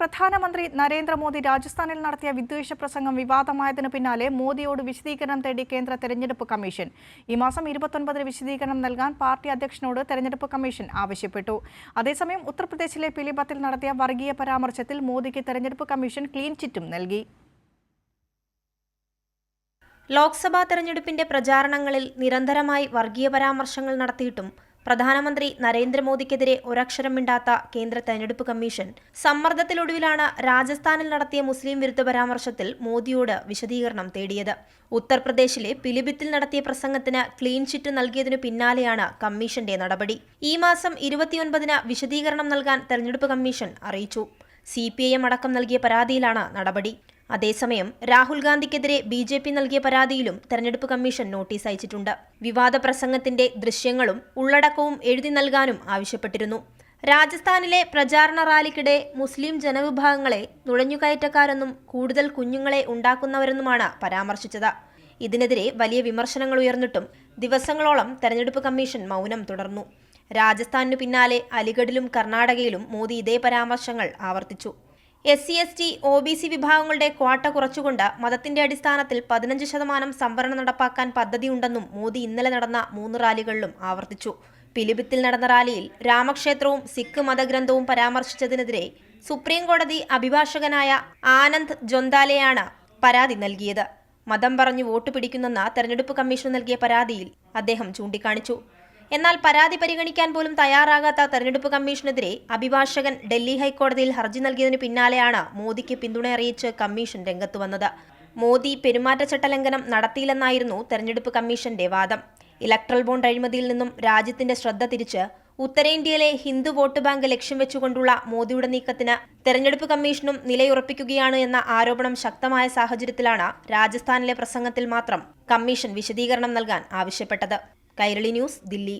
പ്രധാനമന്ത്രി നരേന്ദ്രമോദി രാജസ്ഥാനിൽ നടത്തിയ വിദ്വേഷ പ്രസംഗം വിവാദമായതിനു പിന്നാലെ മോദിയോട് വിശദീകരണം തേടി കേന്ദ്ര തെരഞ്ഞെടുപ്പ് കമ്മീഷൻ. ഈ മാസം 29-ന് വിശദീകരണം നൽകാൻ പാർട്ടി അധ്യക്ഷനോട് തെരഞ്ഞെടുപ്പ് കമ്മീഷൻ ആവശ്യപ്പെട്ടു. അതേസമയം ഉത്തർപ്രദേശിലെ പിലിഭത്തിൽ നടത്തിയ വർഗീയ പരാമർശത്തിൽ മോദിക്ക് തെരഞ്ഞെടുപ്പ് കമ്മീഷൻ ക്ലീൻ ചിറ്റും നൽകി. ലോക്സഭാ തെരഞ്ഞെടുപ്പിന്റെ പ്രചാരണങ്ങളിൽ നിരന്തരമായി വർഗീയ പരാമർശങ്ങൾ നടത്തിയിട്ടും പ്രധാനമന്ത്രി നരേന്ദ്രമോദിക്കെതിരെ ഒരക്ഷരം മിണ്ടാത്ത കേന്ദ്ര തെരഞ്ഞെടുപ്പ് കമ്മീഷൻ സമ്മർദ്ദത്തിലൊടുവിലാണ് രാജസ്ഥാനിൽ നടത്തിയ മുസ്ലിം വിരുദ്ധ പരാമർശത്തിൽ മോദിയോട് വിശദീകരണം തേടിയത്. ഉത്തർപ്രദേശിലെ പിലിഭിത്തിൽ നടത്തിയ പ്രസംഗത്തിന് ക്ലീൻ ചിറ്റ് നൽകിയതിനു പിന്നാലെയാണ് കമ്മീഷന്റെ നടപടി. ഈ മാസം 29-ന് വിശദീകരണം നൽകാൻ തെരഞ്ഞെടുപ്പ് കമ്മീഷൻ അറിയിച്ചു. CPIM അടക്കം നൽകിയ പരാതിയിലാണ് നടപടി. അതേസമയം രാഹുൽ ഗാന്ധിക്കെതിരെ BJP നൽകിയ പരാതിയിലും തെരഞ്ഞെടുപ്പ് കമ്മീഷൻ നോട്ടീസ് അയച്ചിട്ടുണ്ട്. വിവാദ പ്രസംഗത്തിന്റെ ദൃശ്യങ്ങളും ഉള്ളടക്കവും എഴുതി നൽകാനും ആവശ്യപ്പെട്ടിരുന്നു. രാജസ്ഥാനിലെ പ്രചാരണ റാലിക്കിടെ മുസ്ലിം ജനവിഭാഗങ്ങളെ നുഴഞ്ഞുകയറ്റക്കാരെന്നും കൂടുതൽ കുഞ്ഞുങ്ങളെ ഉണ്ടാക്കുന്നവരെന്നുമാണ് പരാമർശിച്ചത്. ഇതിനെതിരെ വലിയ വിമർശനങ്ങൾ ഉയർന്നിട്ടും ദിവസങ്ങളോളം തെരഞ്ഞെടുപ്പ് കമ്മീഷൻ മൗനം തുടർന്നു. രാജസ്ഥാനു പിന്നാലെ അലിഗഡിലും കർണാടകയിലും മോദി ഇതേ പരാമർശങ്ങൾ ആവർത്തിച്ചു. SC/ST OBC വിഭാഗങ്ങളുടെ ക്വാട്ട കുറച്ചുകൊണ്ട് മതത്തിന്റെ അടിസ്ഥാനത്തിൽ 15% സംവരണം നടപ്പാക്കാൻ പദ്ധതിയുണ്ടെന്നും മോദി ഇന്നലെ നടന്ന 3 റാലികളിലും ആവർത്തിച്ചു. പിലിഭിത്തിൽ നടന്ന റാലിയിൽ രാമക്ഷേത്രവും സിഖ് മതഗ്രന്ഥവും പരാമർശിച്ചതിനെതിരെ സുപ്രീം കോടതി അഭിഭാഷകനായ ആനന്ദ് ജൊന്താലെയാണ് പരാതി നൽകിയത്. മതം പറഞ്ഞു വോട്ട് പിടിക്കുന്നെന്ന തെരഞ്ഞെടുപ്പ് കമ്മീഷൻ നൽകിയ പരാതിയിൽ അദ്ദേഹം ചൂണ്ടിക്കാണിച്ചു. എന്നാൽ പരാതി പരിഗണിക്കാൻ പോലും തയ്യാറാകാത്ത തെരഞ്ഞെടുപ്പ് കമ്മീഷനെതിരെ അഭിഭാഷകൻ ഡൽഹി ഹൈക്കോടതിയിൽ ഹർജി നൽകിയതിനു പിന്നാലെയാണ് മോദിക്ക് പിന്തുണ അറിയിച്ച് കമ്മീഷൻ രംഗത്ത് വന്നത്. മോദി പെരുമാറ്റച്ചട്ട ലംഘനം നടത്തിയില്ലെന്നായിരുന്നു തെരഞ്ഞെടുപ്പ് കമ്മീഷന്റെ വാദം. ഇലക്ട്രൽ ബോണ്ട് അഴിമതിയിൽ നിന്നും രാജ്യത്തിന്റെ ശ്രദ്ധ തിരിച്ച് ഉത്തരേന്ത്യയിലെ ഹിന്ദു വോട്ട് ബാങ്ക് ലക്ഷ്യം വെച്ചുകൊണ്ടുള്ള മോദിയുടെ നീക്കത്തിന് തെരഞ്ഞെടുപ്പ് കമ്മീഷനും നിലയുറപ്പിക്കുകയാണ് എന്ന ആരോപണം ശക്തമായ സാഹചര്യത്തിലാണ് രാജസ്ഥാനിലെ പ്രസംഗത്തിൽ മാത്രം കമ്മീഷൻ വിശദീകരണം നൽകാൻ ആവശ്യപ്പെട്ടത്. കൈരളി ന്യൂസ്, ദില്ലി.